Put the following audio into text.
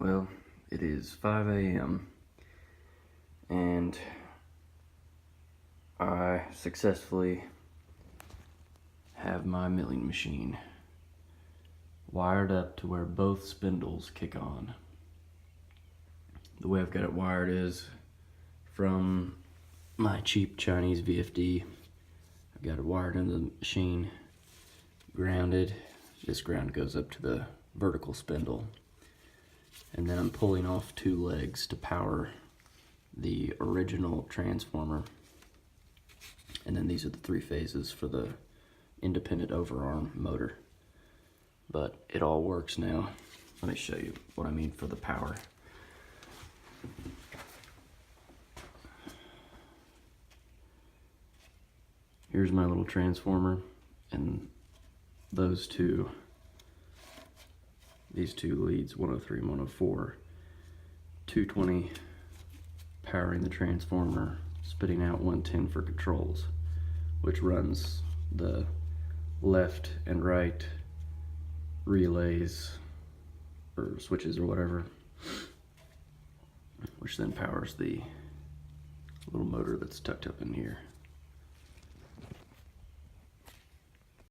Well, it is 5 a.m. and I successfully have my milling machine wired up to where both spindles kick on. The way I've got it wired is from my cheap Chinese VFD. I've got it wired into the machine, grounded. This ground goes up to the vertical spindle. And then I'm pulling off 2 legs to power the original transformer. And then these are the 3 phases for the independent overarm motor. But it all works now. Let me show you what I mean for the power. Here's my little transformer, and these two leads, 103 and 104, 220 powering the transformer, spitting out 110 for controls, which runs the left and right relays or switches or whatever, which then powers the little motor that's tucked up in here.